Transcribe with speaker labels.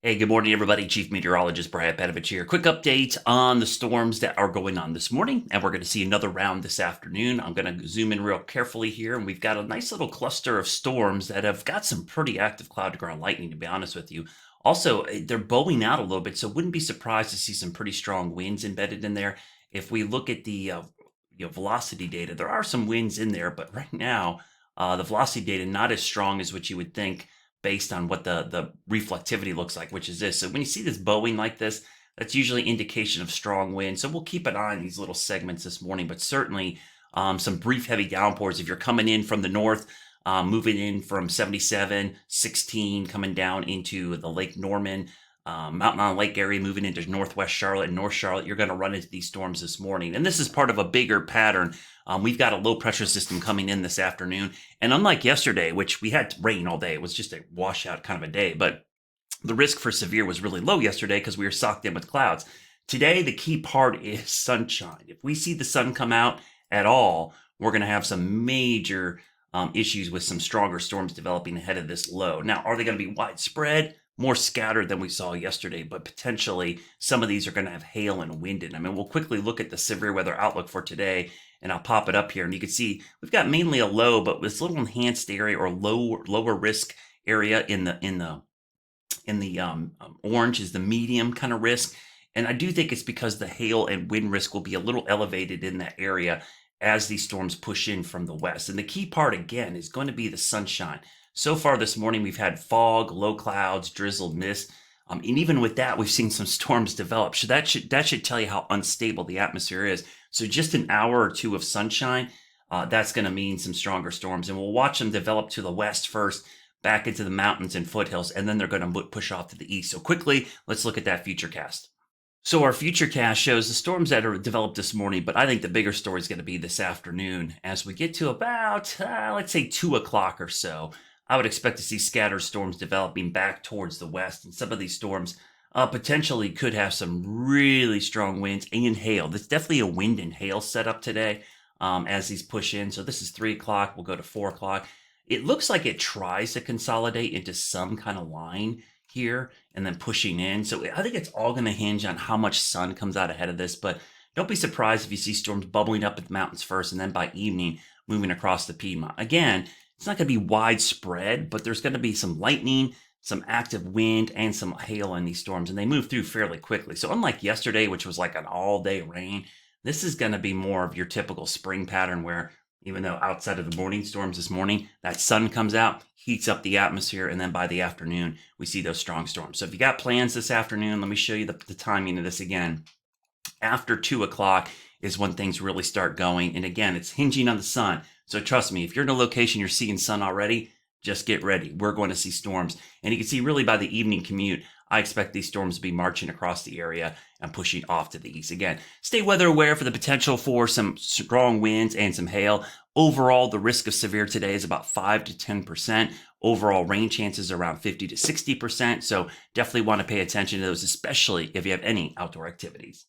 Speaker 1: Hey, good morning, everybody. Chief Meteorologist Brad Panovich here. Quick update on the storms that are going on this morning, and we're going to see another round this afternoon. I'm going to zoom in real carefully here, and we've got a nice little cluster of storms that have got some pretty active cloud-to-ground lightning, to be honest with you. Also, they're bowing out a little bit, so wouldn't be surprised to see some pretty strong winds embedded in there. If we look at the velocity data, there are some winds in there, but right now, the velocity data not as strong as what you would think based on what the reflectivity looks like, which is this. So when you see this bowing like this, that's usually indication of strong wind. So we'll keep an eye on these little segments this morning, but certainly some brief heavy downpours. If you're coming in from the north, moving in from 77, 16, coming down into the Lake Norman, Mountain Island Lake area, moving into northwest Charlotte and North Charlotte, you're going to run into these storms this morning. And this is part of a bigger pattern. We've got a low pressure system coming in this afternoon. And unlike yesterday, which we had rain all day, it was just a washout kind of a day. But the risk for severe was really low yesterday because we were socked in with clouds. Today, the key part is sunshine. If we see the sun come out at all, we're going to have some major issues with some stronger storms developing ahead of this low. Now, are they going to be widespread? More scattered than we saw yesterday, but potentially some of these are going to have hail and wind in them. And we'll quickly look at the severe weather outlook for today, and I'll pop it up here. And you can see we've got mainly a low, but this little enhanced area or lower risk area in the orange is the medium kind of risk. And I do think it's because the hail and wind risk will be a little elevated in that area as these storms push in from the west. And the key part, again, is going to be the sunshine. So far this morning, we've had fog, low clouds, drizzled mist. And even with that, we've seen some storms develop. So that should tell you how unstable the atmosphere is. So just an hour or two of sunshine, that's going to mean some stronger storms. And we'll watch them develop to the west first, back into the mountains and foothills, and then they're going to push off to the east. So quickly, let's look at that futurecast. So our futurecast shows the storms that are developed this morning, but I think the bigger story is going to be this afternoon. As we get to about, let's say 2 o'clock or so, I would expect to see scattered storms developing back towards the west. And some of these storms potentially could have some really strong winds and hail. There's definitely a wind and hail setup today as these push in. So this is 3 o'clock. We'll go to 4 o'clock. It looks like it tries to consolidate into some kind of line here and then pushing in. So I think it's all going to hinge on how much sun comes out ahead of this. But don't be surprised if you see storms bubbling up at the mountains first and then by evening moving across the Piedmont. Again, it's not going to be widespread, but there's going to be some lightning, some active wind, and some hail in these storms, and they move through fairly quickly. So unlike yesterday, which was like an all-day rain, this is going to be more of your typical spring pattern where even though outside of the morning storms this morning, that sun comes out, heats up the atmosphere, and then by the afternoon, we see those strong storms. So if you got plans this afternoon, let me show you the timing of this again. After 2 o'clock is when things really start going. And again, it's hinging on the sun. So trust me, if you're in a location you're seeing sun already, just get ready. We're going to see storms. And you can see really by the evening commute, I expect these storms to be marching across the area and pushing off to the east. Again, stay weather aware for the potential for some strong winds and some hail. Overall, the risk of severe today is about 5 to 10%. Overall rain chances around 50 to 60%. So definitely want to pay attention to those, especially if you have any outdoor activities.